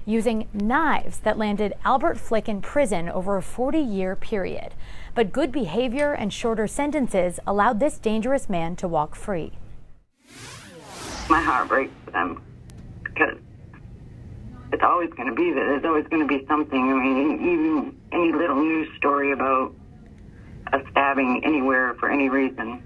using knives that landed Albert Flick in prison over a 40-year period. But good behavior and shorter sentences allowed this dangerous man to walk free. My heart breaks for them because it's always going to be there. There's always going to be something. I mean, even any little news story about a stabbing anywhere for any reason,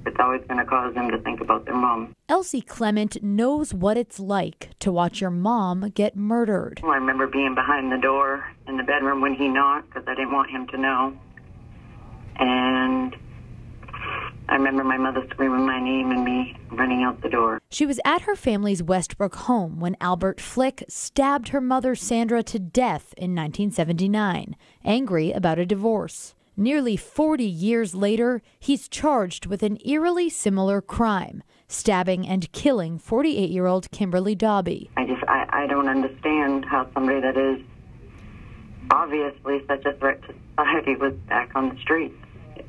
it's always going to cause them to think about their mom. Elsie Clement knows what it's like to watch your mom get murdered. Well, I remember being behind the door in the bedroom when he knocked because I didn't want him to know. And I remember my mother screaming my name and me running out the door. She was at her family's Westbrook home when Albert Flick stabbed her mother Sandra to death in 1979, angry about a divorce. Nearly 40 years later, he's charged with an eerily similar crime, stabbing and killing 48-year-old Kimberly Dobby. I don't understand how somebody that is obviously such a threat to society was back on the streets.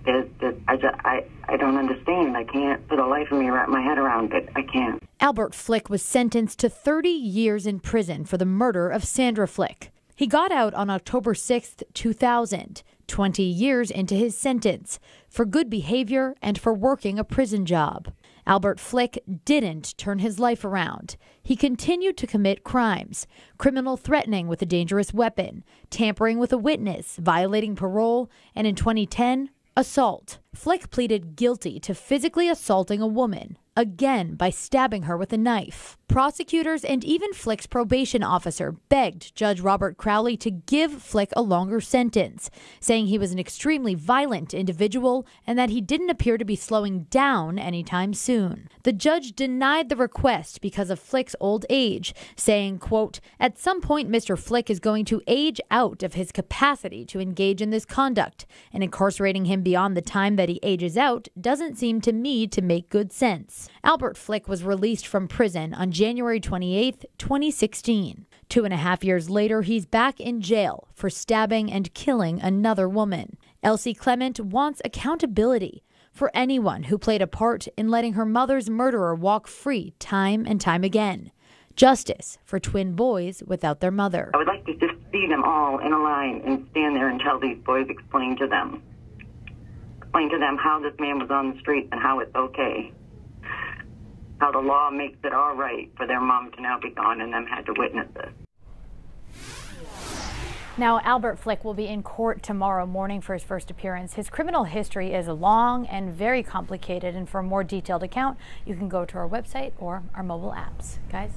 I don't understand. I can't, for the life of me, wrap my head around it. I can't. Albert Flick was sentenced to 30 years in prison for the murder of Sandra Flick. He got out on October 6, 2000, 20 years into his sentence, for good behavior and for working a prison job. Albert Flick didn't turn his life around. He continued to commit crimes: criminal threatening with a dangerous weapon, tampering with a witness, violating parole, and in 2010, assault. Flick pleaded guilty to physically assaulting a woman, again by stabbing her with a knife. Prosecutors and even Flick's probation officer begged Judge Robert Crowley to give Flick a longer sentence, saying he was an extremely violent individual and that he didn't appear to be slowing down anytime soon. The judge denied the request because of Flick's old age, saying, quote, "At some point, Mr. Flick is going to age out of his capacity to engage in this conduct, and incarcerating him beyond the time that he ages out doesn't seem to me to make good sense." Albert Flick was released from prison on January 28, 2016. 2.5 years later, he's back in jail for stabbing and killing another woman. Elsie Clement wants accountability for anyone who played a part in letting her mother's murderer walk free time and time again. Justice for twin boys without their mother. I would like to just see them all in a line and stand there and tell these boys, explain to them how this man was on the street and how it's okay. How the law makes it all right for their mom to now be gone and them had to witness this. Now, Albert Flick will be in court tomorrow morning for his first appearance. His criminal history is long and very complicated, and for a more detailed account, you can go to our website or our mobile apps. Guys?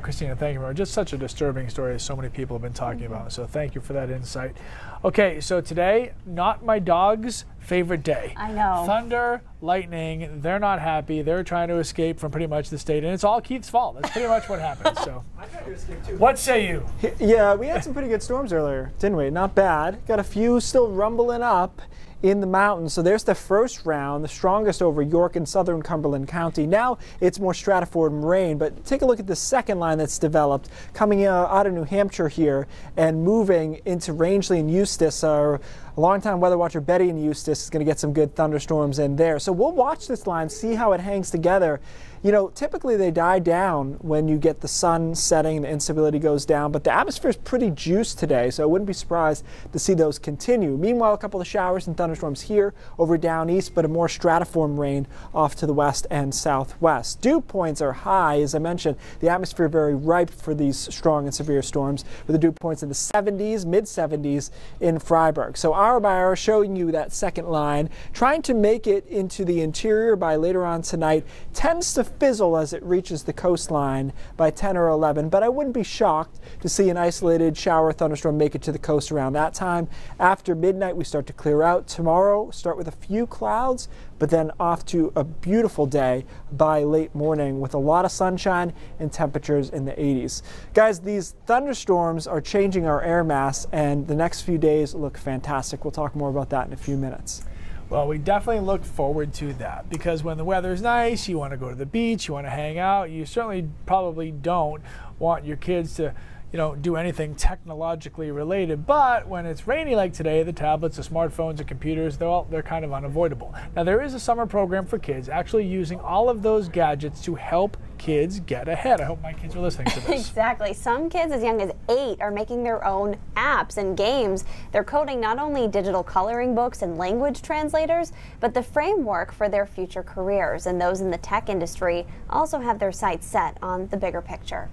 Christina, thank you very much. Just such a disturbing story as so many people have been talking about, so thank you for that insight. Okay, so today, not my dog's favorite day. I know. Thunder, lightning, they're not happy. They're trying to escape from pretty much the state, and it's all Keith's fault. That's pretty much what happened. So, I tried to escape too. What say you? Yeah, we had some pretty good storms earlier, didn't we? Not bad. Got a few still rumbling up in the mountains. So there's the first round, the strongest over York and southern Cumberland County. Now it's more stratiform rain, but take a look at the second line that's developed coming out of New Hampshire here and moving into Rangeley and Eustis. Our longtime weather watcher Betty in Eustis is going to get some good thunderstorms in there. So we'll watch this line, see how it hangs together. You know, typically they die down when you get the sun setting and the instability goes down, but the atmosphere is pretty juiced today, so I wouldn't be surprised to see those continue. Meanwhile, a couple of showers and thunderstorms here over down east, but a more stratiform rain off to the west and southwest. Dew points are high, as I mentioned. The atmosphere very ripe for these strong and severe storms, with the dew points in the 70s, mid-70s in Freiburg. So hour by hour, showing you that second line, trying to make it into the interior by later on tonight, tends to fizzle as it reaches the coastline by 10 or 11, but I wouldn't be shocked to see an isolated shower thunderstorm make it to the coast around that time. After midnight, we start to clear out. Tomorrow, start with a few clouds, but then off to a beautiful day by late morning with a lot of sunshine and temperatures in the 80s. Guys, these thunderstorms are changing our air mass, and the next few days look fantastic. We'll talk more about that in a few minutes. Well, we definitely look forward to that, because when the weather's nice, you want to go to the beach, you want to hang out. You certainly probably don't want your kids to, do anything technologically related. But when it's rainy like today, the tablets, the smartphones, the computers, they're kind of unavoidable. Now, there is a summer program for kids actually using all of those gadgets to help kids get ahead. I hope my kids are listening to this. Exactly. Some kids as young as 8 are making their own apps and games. They're coding not only digital coloring books and language translators, but the framework for their future careers. And those in the tech industry also have their sights set on the bigger picture.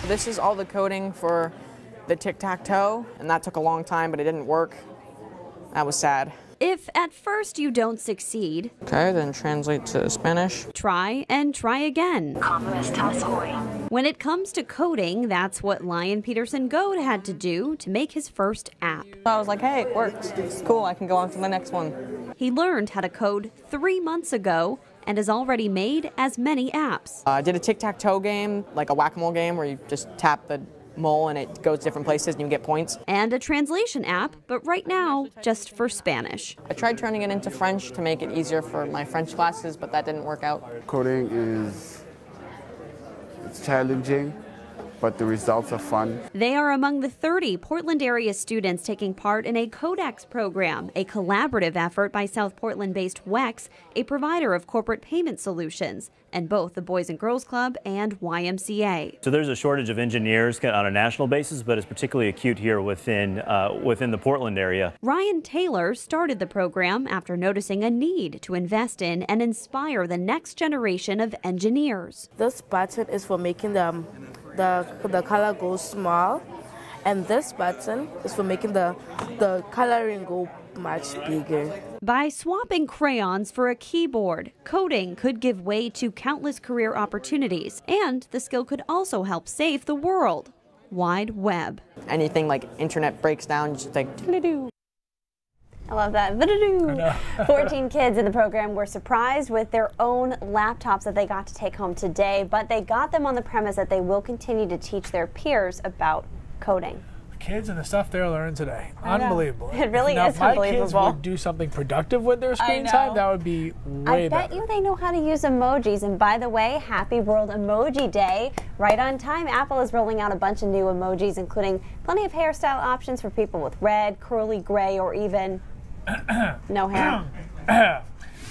This is all the coding for the tic-tac-toe, and that took a long time, but it didn't work. That was sad. If at first you don't succeed, Okay, then translate to Spanish. try and try again. When it comes to coding, that's what Lion Peterson Goad had to do to make his first app. I was like, hey, it worked. It's cool, I can go on to the next one. He learned how to code 3 months ago and has already made as many apps. I did a tic-tac-toe game, like a whack-a-mole game where you just tap the mole and it goes different places and you get points. And a translation app, but right now, just for Spanish. I tried turning it into French to make it easier for my French classes, but that didn't work out. Coding it's challenging, but the results are fun. They are among the 30 Portland area students taking part in a Codex program, a collaborative effort by South Portland-based WEX, a provider of corporate payment solutions, and both the Boys and Girls Club and YMCA. So there's a shortage of engineers on a national basis, but it's particularly acute here within the Portland area. Ryan Taylor started the program after noticing a need to invest in and inspire the next generation of engineers. This button is for making the color go small, and this button is for making the coloring go much bigger. By swapping crayons for a keyboard, coding could give way to countless career opportunities, and the skill could also help save the world wide web. Anything like internet breaks down, just like doo-doo-doo. I love that. 14 kids in the program were surprised with their own laptops that they got to take home today, but they got them on the premise that they will continue to teach their peers about coding. Kids and the stuff they're learning today. Unbelievable. It really now, is if my unbelievable. kids would do something productive with their screen time, that would be way better. I bet you they know how to use emojis. And by the way, happy World Emoji Day. Right on time, Apple is rolling out a bunch of new emojis, including plenty of hairstyle options for people with red, curly, gray, or even no hair.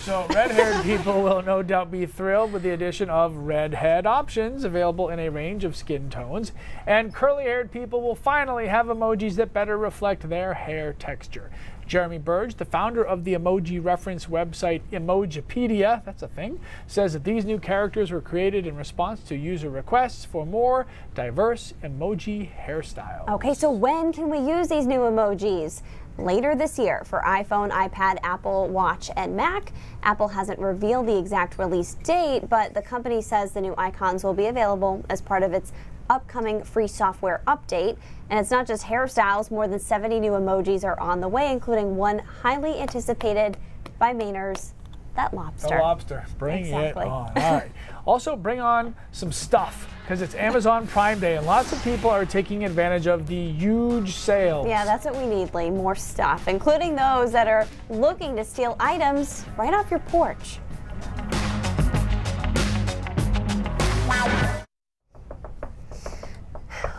So red-haired people will no doubt be thrilled with the addition of redhead options available in a range of skin tones. And curly-haired people will finally have emojis that better reflect their hair texture. Jeremy Burge, the founder of the emoji reference website Emojipedia, that's a thing, says that these new characters were created in response to user requests for more diverse emoji hairstyles. Okay, so when can we use these new emojis? Later this year for iPhone, iPad, Apple Watch, and Mac. Apple hasn't revealed the exact release date, but the company says the new icons will be available as part of its upcoming free software update. And it's not just hairstyles. More than 70 new emojis are on the way, including one highly anticipated by Mainers, that lobster. The lobster. Bring exactly. it on. All right. Also, bring on some stuff, because it's Amazon Prime Day, and lots of people are taking advantage of the huge sales. Yeah, that's what we need, Lee. More stuff, including those that are looking to steal items right off your porch.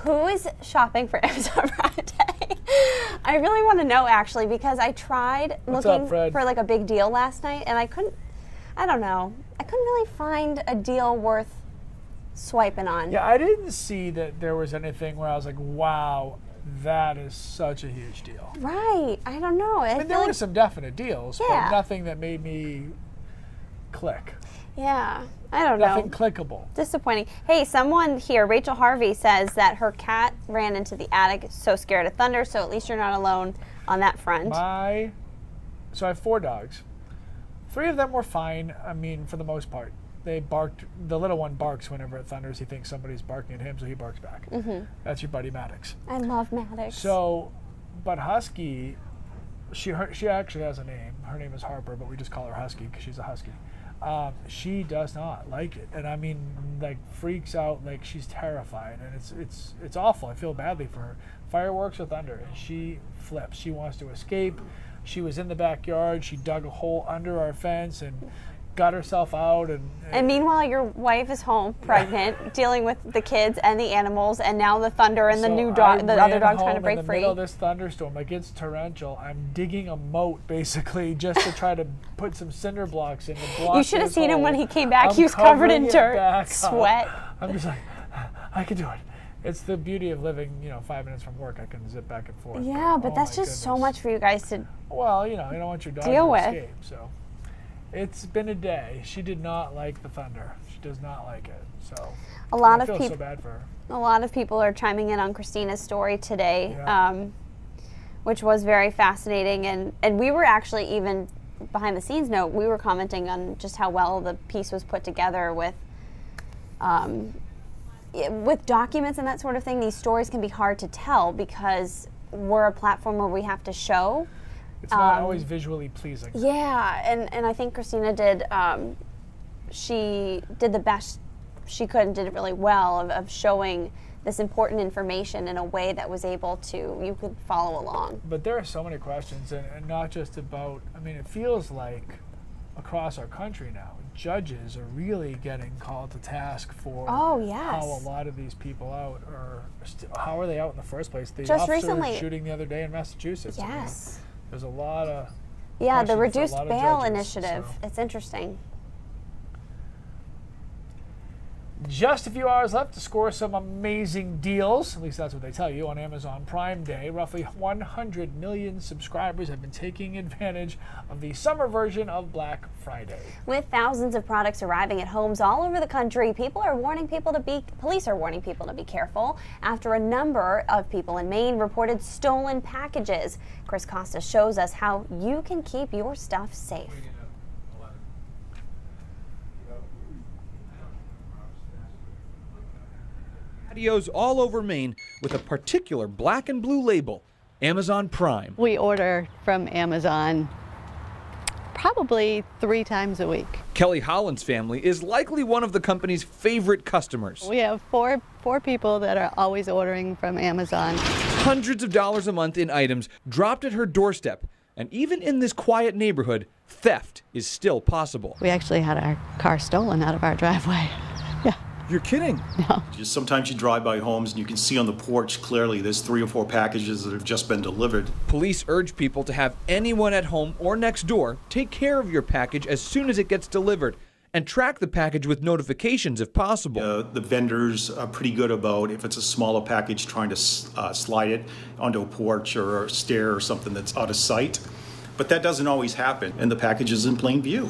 Who is shopping for Amazon Prime Day? I really want to know, actually, because I tried looking for like a big deal last night, and I couldn't really find a deal worth swiping on. Yeah, I didn't see that there was anything where I was like, wow, that is such a huge deal. Right. I don't know. I mean, there were some definite deals, but nothing that made me click. Yeah, I don't know. Nothing clickable. Disappointing. Hey, someone here, Rachel Harvey, says that her cat ran into the attic, so scared of thunder, so at least you're not alone on that front. So I have 4 dogs. 3 of them were fine, I mean, for the most part. They barked, the little one barks whenever it thunders. He thinks somebody's barking at him, so he barks back. Mm-hmm. That's your buddy Maddox. I love Maddox. So, but Husky, she actually has a name. Her name is Harper, but we just call her Husky because she's a Husky. She does not like it, and I mean, like, freaks out, like she's terrified, and it's awful. I feel badly for her. Fireworks or thunder, and she flips. She wants to escape. She was in the backyard. She dug a hole under our fence and gut herself out. And meanwhile, your wife is home, pregnant, dealing with the kids and the animals, and now the thunder and the new dog, the other dog trying to break free. In the middle of this thunderstorm, like it's torrential. I'm digging a moat basically just to try to put some cinder blocks in. You should have seen him when he came back. He was covered in dirt, sweat. I'm just like, I can do it. It's the beauty of living, 5 minutes from work. I can zip back and forth. Yeah, but that's just so much for you guys to Well, you don't want your dog to escape. So it's been a day. She did not like the thunder. She does not like it. So I feel so bad for her. A lot of people are chiming in on Christina's story today, Yeah. Which was very fascinating. And we were actually, even behind the scenes note, we were commenting on just how well the piece was put together with documents and that sort of thing. These stories can be hard to tell because we're a platform where we have to show. It's not always visually pleasing. Yeah, and I think Christina did, she did the best she could and did it really well of showing this important information in a way that was able to, you could follow along. But there are so many questions, and not just about, it feels like across our country now, judges are really getting called to task for how a lot of these people out are, how are they out in the first place? The just officer recently, shooting the other day in Massachusetts. Yes. There's a lot of the reduced bail judges, initiative. So. It's interesting. Just a few hours left to score some amazing deals, at least that's what they tell you, on Amazon Prime Day. Roughly 100 million subscribers have been taking advantage of the summer version of Black Friday. With thousands of products arriving at homes all over the country, police are warning people to be careful after a number of people in Maine reported stolen packages. Chris Costa shows us how you can keep your stuff safe. Patios all over Maine with a particular black and blue label, Amazon Prime. We order from Amazon probably 3 times a week. Kelly Holland's family is likely one of the company's favorite customers. We have four people that are always ordering from Amazon. Hundreds of dollars a month in items dropped at her doorstep. And even in this quiet neighborhood, theft is still possible. We actually had our car stolen out of our driveway. Yeah. You're kidding? No. Just sometimes you drive by homes and you can see on the porch clearly there's 3 or 4 packages that have just been delivered. Police urge people to have anyone at home or next door take care of your package as soon as it gets delivered and track the package with notifications if possible. The vendors are pretty good about, if it's a smaller package, trying to slide it onto a porch or a stair or something that's out of sight. But that doesn't always happen, and the package is in plain view.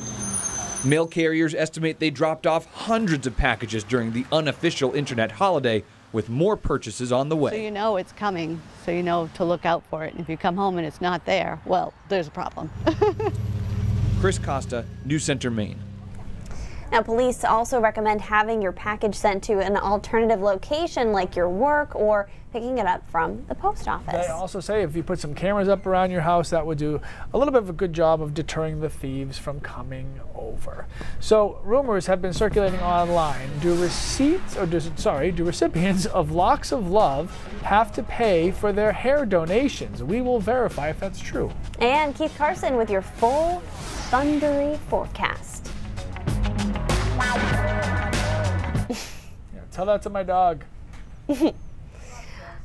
Mail carriers estimate they dropped off hundreds of packages during the unofficial internet holiday, with more purchases on the way. So you know it's coming, so you know to look out for it. And if you come home and it's not there, well, there's a problem. Chris Costa, News Center, Maine. Now, police also recommend having your package sent to an alternative location like your work or picking it up from the post office. They also say if you put some cameras up around your house, that would do a little bit of a good job of deterring the thieves from coming over. So rumors have been circulating online. Do recipients of Locks of Love have to pay for their hair donations? We will verify if that's true. And Keith Carson with your full thundery forecast. Yeah, tell that to my dog.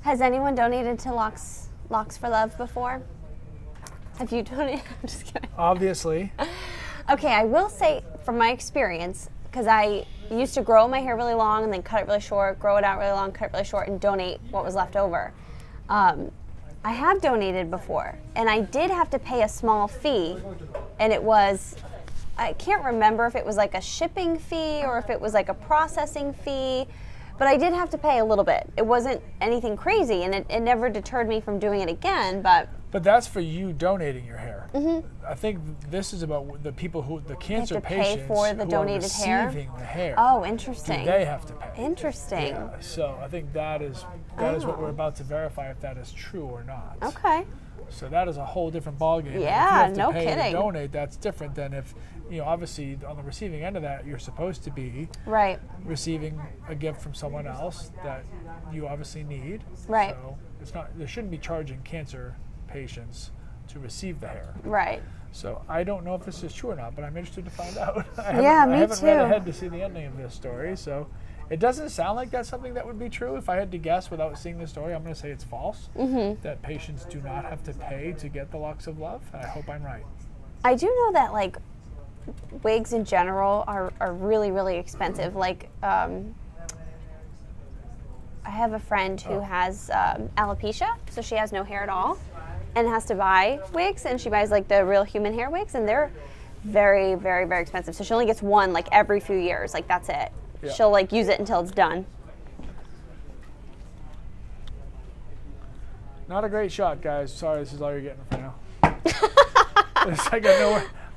Has anyone donated to Locks for Love before? Have you donated? I'm just kidding. Obviously. Okay, I will say from my experience, because I used to grow my hair really long and then cut it really short, grow it out really long, cut it really short, and donate what was left over. I have donated before, and I did have to pay a small fee, and it was, I can't remember if it was like a shipping fee or if it was like a processing fee, but I did have to pay a little bit. It wasn't anything crazy, and it never deterred me from doing it again, but that's for you donating your hair. Mm-hmm. I think this is about the people the cancer pay patients for the who donated are receiving the hair. Oh, interesting. Do they have to pay? Interesting. Yeah, so I think that is what we're about to verify if that is true or not. Okay. So that is a whole different ballgame. Yeah, if you have to no pay kidding. To donate, that's different than if, obviously on the receiving end of that, you're supposed to be right receiving a gift from someone else that you obviously need. Right. So it's not. They shouldn't be charging cancer patients to receive the hair. Right. So I don't know if this is true or not, but I'm interested to find out. Me I haven't too. read ahead to see the ending of this story, so it doesn't sound like that's something that would be true. If I had to guess without seeing the story, I'm going to say it's false, that patients do not have to pay to get the Locks of Love, and I hope I'm right. I do know that like wigs in general are really, really expensive. Like I have a friend who has alopecia, so she has no hair at all, and has to buy wigs, and she buys like the real human hair wigs, and they're very, very, very expensive. So she only gets one like every few years, like that's it. Yeah. She'll like use it until it's done. Not a great shot, guys. Sorry, this is all you're getting for now.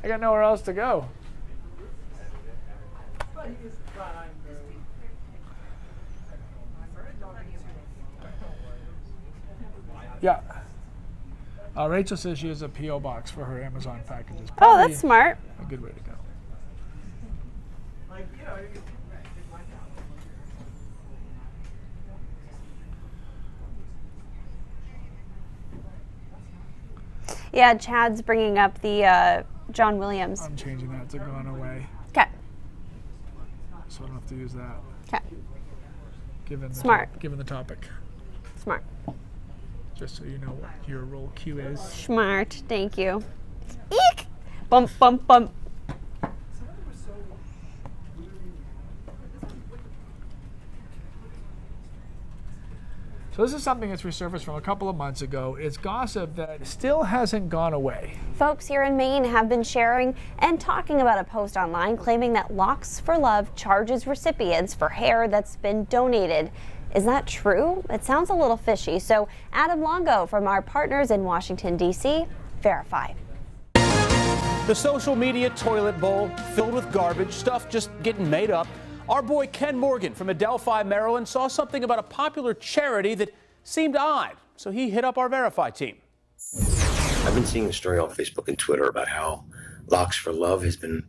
I got nowhere else to go. Yeah. Rachel says she has a P.O. box for her Amazon packages. Oh, that's smart. A good way to go. Yeah, Chad's bringing up the John Williams. I'm changing that to Gone Away. Okay. So I don't have to use that. Okay. Given the topic. Smart. Just so you know what your role cue is. Smart. Thank you. Eek! Bump, bump, bump. So this is something that's resurfaced from a couple of months ago. It's gossip that still hasn't gone away. Folks here in Maine have been sharing and talking about a post online claiming that Locks for Love charges recipients for hair that's been donated. Is that true? It sounds a little fishy. So Adam Longo from our partners in Washington, D.C., verify. The social media toilet bowl filled with garbage, stuff just getting made up. Our boy Ken Morgan from Adelphi, Maryland, saw something about a popular charity that seemed odd, so he hit up our Verify team. I've been seeing a story on Facebook and Twitter about how Locks for Love has been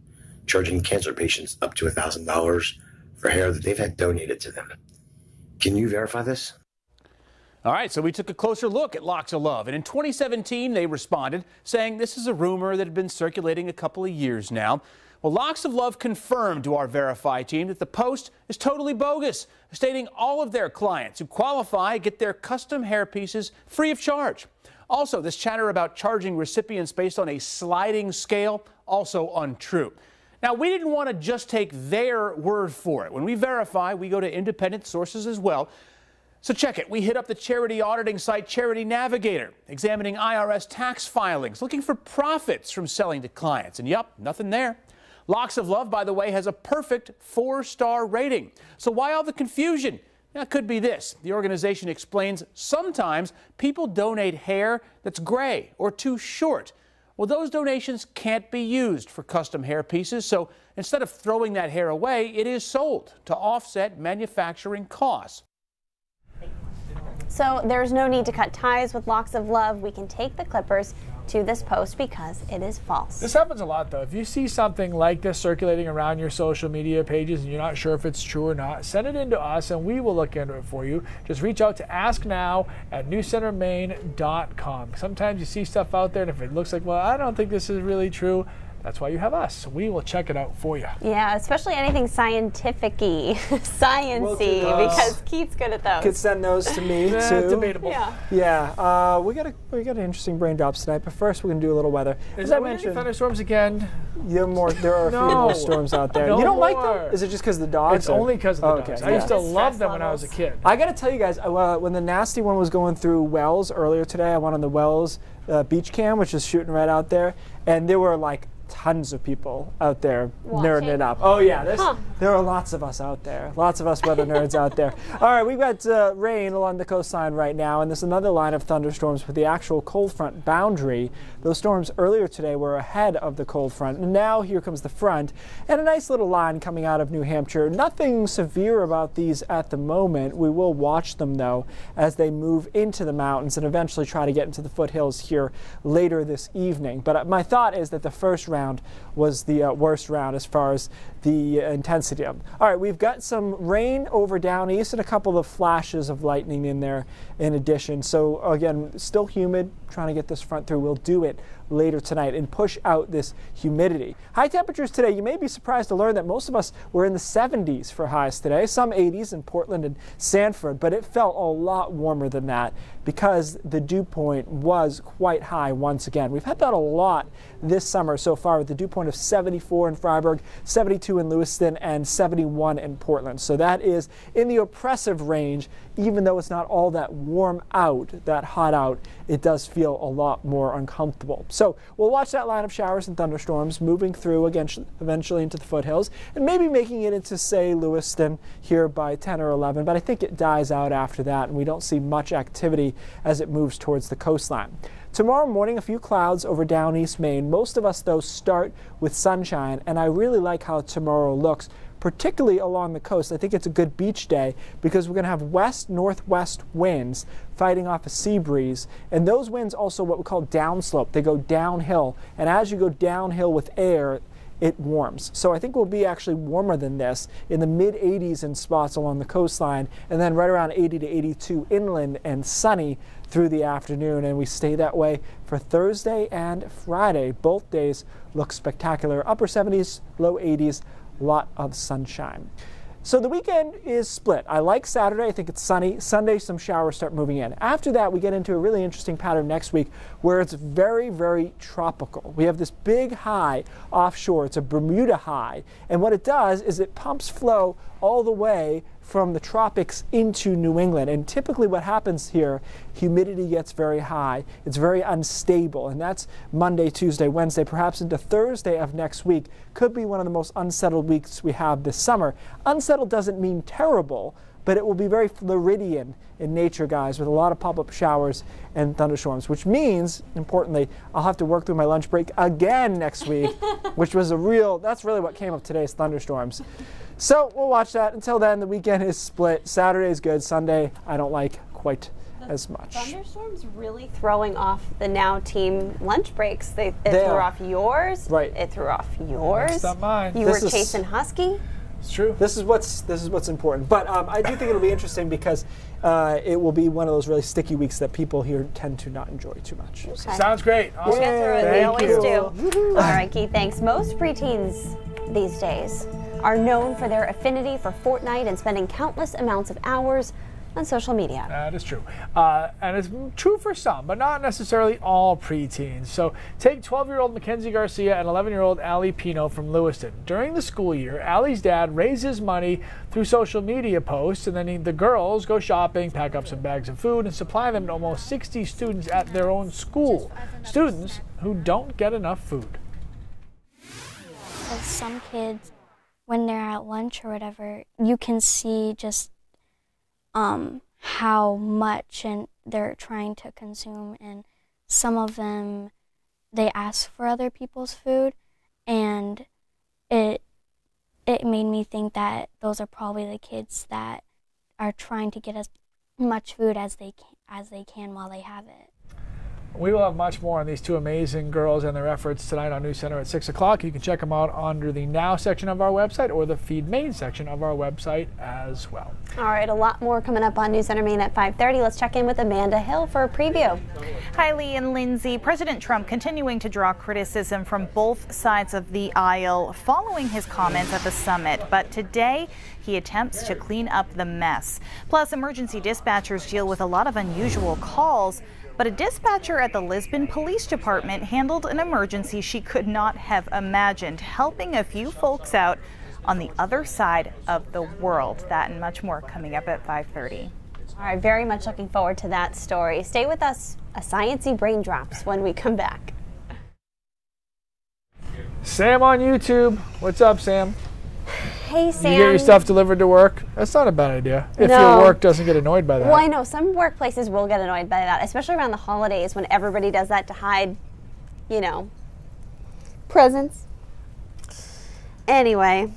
charging cancer patients up to $1,000 for hair that they've had donated to them. Can you verify this? All right, so we took a closer look at Locks of Love, and in 2017 they responded saying this is a rumor that had been circulating a couple of years now. Well, Locks of Love confirmed to our Verify team that the post is totally bogus, stating all of their clients who qualify get their custom hair pieces free of charge. Also, this chatter about charging recipients based on a sliding scale, also untrue. Now, we didn't want to just take their word for it. When we verify, we go to independent sources as well. So check it. We hit up the charity auditing site Charity Navigator, examining IRS tax filings, looking for profits from selling to clients. And yup, nothing there. Locks of Love, by the way, has a perfect 4-star rating. So why all the confusion? Now, it could be this. The organization explains sometimes people donate hair that's gray or too short. Well, those donations can't be used for custom hair pieces, so instead of throwing that hair away, it is sold to offset manufacturing costs. So there's no need to cut ties with Locks of Love. We can take the clippers to this post because it is false. This happens a lot, though. If you see something like this circulating around your social media pages and you're not sure if it's true or not, send it in to us and we will look into it for you. Just reach out to asknow@newscentermaine.com. Sometimes you see stuff out there and if it looks like, well, I don't think this is really true, that's why you have us. We will check it out for you. Yeah, especially anything scientific-y, science-y, because Keith's good at those. Could send those to me too. Debatable. Yeah. We got an interesting brain drops tonight, but first we're gonna do a little weather. As I mentioned, thunderstorms again. There are a few more storms out there. You don't like them? Is it just because the dogs? It's only because of the dogs. I used to love them when I was a kid. I got to tell you guys, when the nasty one was going through Wells earlier today, I went on the Wells beach cam, which is shooting right out there, and there were like tons of people out there nerding it up. Oh yeah, there are lots of us out there. Lots of us weather nerds out there. All right, we've got rain along the coastline right now, and there's another line of thunderstorms with the actual cold front boundary. Those storms earlier today were ahead of the cold front, and now here comes the front, and a nice little line coming out of New Hampshire. Nothing severe about these at the moment. We will watch them, though, as they move into the mountains and eventually try to get into the foothills here later this evening. But my thought is that the first round was the worst round as far as the intensity of them. All right, we've got some rain over down east and a couple of flashes of lightning in there in addition. So again, still humid, trying to get this front through. We'll do it later tonight and push out this humidity. High temperatures today, you may be surprised to learn that most of us were in the 70s for highs today, some 80s in Portland and Sanford, but it felt a lot warmer than that because the dew point was quite high once again. We've had that a lot this summer so far with the dew point of 74 in Freiburg, 72 in Lewiston, and 71 in Portland. So that is in the oppressive range. Even though it's not all that warm out, that hot out, it does feel a lot more uncomfortable. So we'll watch that line of showers and thunderstorms moving through again, eventually into the foothills, and maybe making it into, say, Lewiston here by 10 or 11, but I think it dies out after that, and we don't see much activity as it moves towards the coastline. Tomorrow morning, a few clouds over down East Maine. Most of us, though, start with sunshine, and I really like how tomorrow looks, particularly along the coast. I think it's a good beach day because we're going to have west-northwest winds fighting off a sea breeze, and those winds also what we call downslope. They go downhill, and as you go downhill with air, it warms. So I think we'll be actually warmer than this in the mid-80s in spots along the coastline, and then right around 80 to 82 inland and sunny through the afternoon, and we stay that way for Thursday and Friday. Both days look spectacular. Upper 70s, low 80s, lot of sunshine. So the weekend is split. I like Saturday. I think it's sunny. Sunday, some showers start moving in. After that, we get into a really interesting pattern next week where it's very, very tropical. We have this big high offshore. It's a Bermuda high. And what it does is it pumps flow all the way from the tropics into New England. And typically what happens here, humidity gets very high. It's very unstable. And that's Monday, Tuesday, Wednesday, perhaps into Thursday of next week. Could be one of the most unsettled weeks we have this summer. Unsettled doesn't mean terrible, but it will be very Floridian in nature, guys, with a lot of pop-up showers and thunderstorms, which means, importantly, I'll have to work through my lunch break again next week, which was that's really what came of today's thunderstorms. So we'll watch that. Until then, the weekend is split. Saturday is good. Sunday, I don't like quite as much. Thunderstorms really throwing off the Now team lunch breaks. It threw off yours. Right. It threw off yours. It's not mine. You were chasing Husky. It's true. This is what's important. But I do think it'll be interesting because it will be one of those really sticky weeks that people here tend to not enjoy too much. Okay. Sounds great. Awesome. We'll get through it. They always do. All right, Keith, thanks. Most preteens these days are known for their affinity for Fortnite and spending countless amounts of hours on social media. That is true. And it's true for some, but not necessarily all preteens. So take 12-year-old Mackenzie Garcia and 11-year-old Allie Pino from Lewiston. During the school year, Allie's dad raises money through social media posts, and then the girls go shopping, pack up some bags of food, and supply them to almost 60 students at their own school. Students who don't get enough food. Like some kids, when they're at lunch or whatever, you can see just how much they're trying to consume, and some of them, they ask for other people's food, and it made me think that those are probably the kids that are trying to get as much food as they can while they have it. We will have much more on these two amazing girls and their efforts tonight on News Center at 6 o'clock. You can check them out under the Now section of our website or the Feed Maine section of our website as well. All right, a lot more coming up on News Center Maine at 5:30. Let's check in with Amanda Hill for a preview. Hi, Lee and Lindsay. President Trump continuing to draw criticism from both sides of the aisle following his comments at the summit. But today, he attempts to clean up the mess. Plus, emergency dispatchers deal with a lot of unusual calls. But a dispatcher at the Lisbon Police Department handled an emergency she could not have imagined, helping a few folks out on the other side of the world. That and much more coming up at 5:30. All right, very much looking forward to that story. Stay with us, a Science-y brain drops when we come back. Sam on YouTube. What's up, Sam? Hey, Sam. You get your stuff delivered to work? That's not a bad idea. If your work doesn't get annoyed by that. Well, I know some workplaces will get annoyed by that, especially around the holidays when everybody does that to hide, presents. Anyway,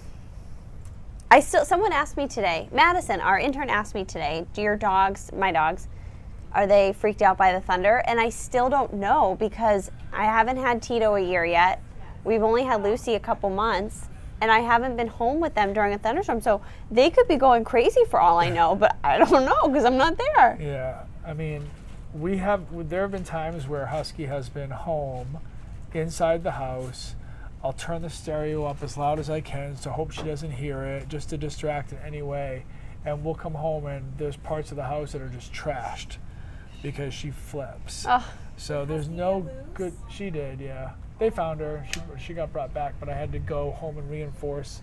someone asked me today, Madison, our intern asked me today, do your dogs, my dogs, are they freaked out by the thunder? And I still don't know because I haven't had Tito a year yet. We've only had Lucy a couple months. and I haven't been home with them during a thunderstorm, so they could be going crazy for all I know, but I don't know because I'm not there. Yeah, I mean, there have been times where Husky has been home inside the house. I'll turn the stereo up as loud as I can to hope she doesn't hear it, just to distract in any way. And we'll come home and there's parts of the house that are just trashed because she flips. So there's no good. She did, yeah. They found her. She got brought back, but I had to go home and reinforce.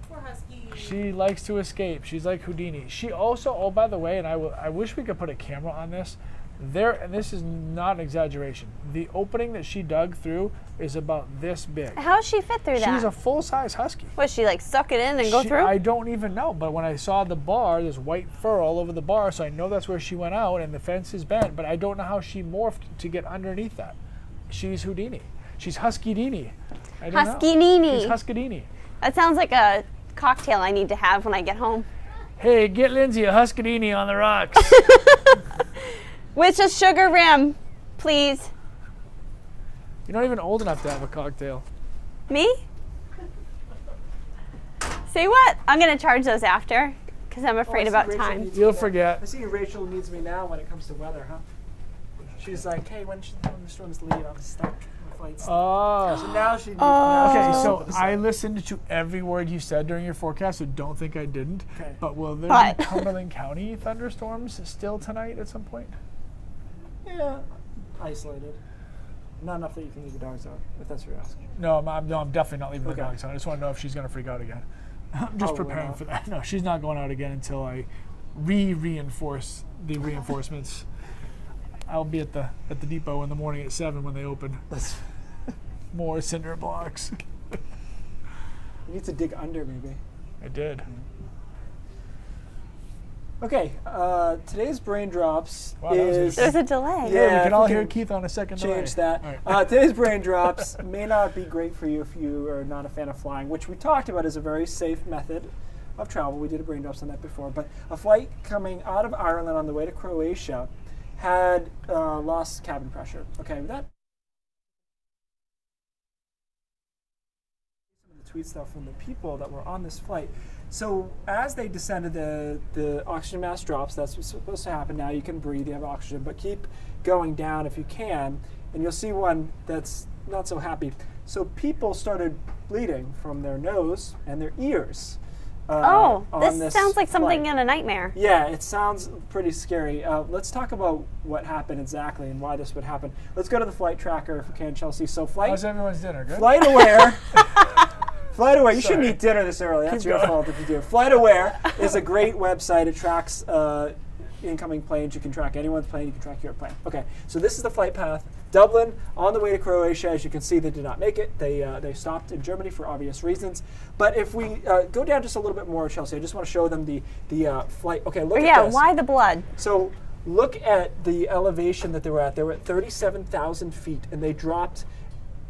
Poor Husky. She likes to escape. She's like Houdini. She also, oh, by the way, and I wish we could put a camera on this. And this is not an exaggeration. The opening that she dug through is about this big. How does she fit through that? She's a full-size husky. Was she like suck it in and go through? I don't even know, but when I saw the bar, there's white fur all over the bar, so I know that's where she went out, and the fence is bent, but I don't know how she morphed to get underneath that. She's Houdini. She's Husky-dini. Husky-nini. She's Husky-dini. That sounds like a cocktail I need to have when I get home. Hey, get Lindsay a Husky-dini on the rocks. With a sugar rim, please. You're not even old enough to have a cocktail. Me? Say what? I'm going to charge those after because I'm afraid about time. You'll forget. I see Rachel needs me now when it comes to weather, huh? She's like, hey, when the storms leave, I'm stuck. My flight's Oh. So now she needs Okay, so I listened to every word you said during your forecast, so don't think I didn't. Okay. But will there be Cumberland County thunderstorms still tonight at some point? Yeah, isolated. Not enough that you can leave the dogs out, if that's what you're asking. No, I'm definitely not leaving the dogs out. I just want to know if she's going to freak out again. I'm just preparing for that. No, she's not going out again until I reinforce the reinforcements. I'll be at the depot in the morning at 7 when they open. More cinder blocks. You need to dig under, maybe. I did. Okay, today's Brain Drops is... There's a delay. Yeah, we can all hear Keith on a second delay. Change that. Right. Today's Brain Drops may not be great for you if you are not a fan of flying, which we talked about as a very safe method of travel. We did a Brain Drops on that before. But a flight coming out of Ireland on the way to Croatia had lost cabin pressure. Okay, that... Some of the tweet stuff from the people that were on this flight. So as they descended, the oxygen mask drops. That's what's supposed to happen now. You can breathe, you have oxygen, but keep going down if you can, and you'll see one that's not so happy. So people started bleeding from their nose and their ears. This sounds like something in a nightmare. Yeah, it sounds pretty scary. Let's talk about what happened exactly and why this would happen. Let's go to the flight tracker if we can, Chelsea. So how's everyone's dinner? Good? FlightAware. FlightAware, you shouldn't eat dinner this early. That's your fault if you do. FlightAware is a great website. It tracks incoming planes. You can track anyone's plane. You can track your plane. Okay, so this is the flight path. Dublin, on the way to Croatia. As you can see, they did not make it. They stopped in Germany for obvious reasons. But if we go down just a little bit more, Chelsea, I just want to show them the flight. Okay, look at this. Yeah, why the blood? So look at the elevation that they were at. They were at 37,000 feet, and they dropped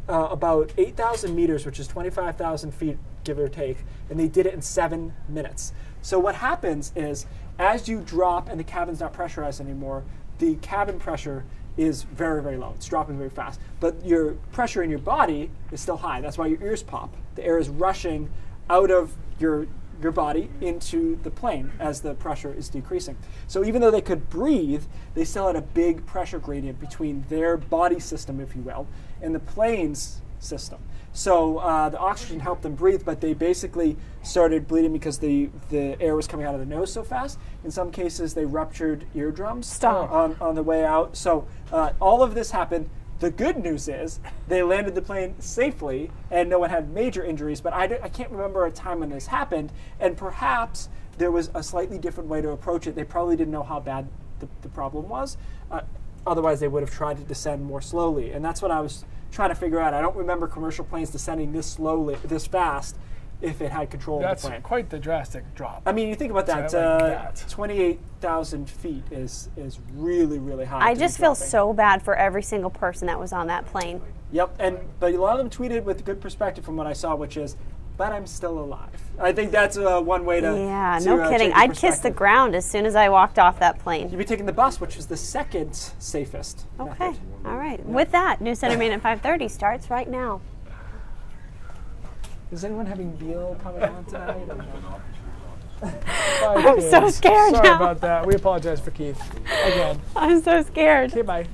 about 8,000 meters, which is 25,000 feet, give or take, and they did it in 7 minutes. So what happens is, as you drop and the cabin's not pressurized anymore, the cabin pressure is very, very low. It's dropping very fast. But your pressure in your body is still high. That's why your ears pop. The air is rushing out of your body into the plane as the pressure is decreasing. So even though they could breathe, they still had a big pressure gradient between their body system, if you will, and the plane's system. So the oxygen helped them breathe, but they basically started bleeding because the air was coming out of the nose so fast. In some cases, they ruptured eardrums on the way out. So all of this happened. The good news is they landed the plane safely and no one had major injuries, but I can't remember a time when this happened, and perhaps there was a slightly different way to approach it. They probably didn't know how bad the problem was. Otherwise, they would have tried to descend more slowly, and that's what I was trying to figure out. I don't remember commercial planes descending this slowly, this fast, if it had control of the plane. That's quite the drastic drop. I mean, you think about that. 28,000 feet is really, really high. I just feel so bad for every single person that was on that plane. Yep, but a lot of them tweeted with good perspective from what I saw, which is, but I'm still alive. I think that's one way to... Yeah, no kidding. I'd kiss the ground as soon as I walked off that plane. You'd be taking the bus, which is the second safest Okay, method. all right. Yeah. With that, News Center Maine at 5:30 starts right now. Is anyone having veal parmesan tonight? I'm so scared Sorry now. about that. We apologize for Keith again. I'm so scared. Okay, bye.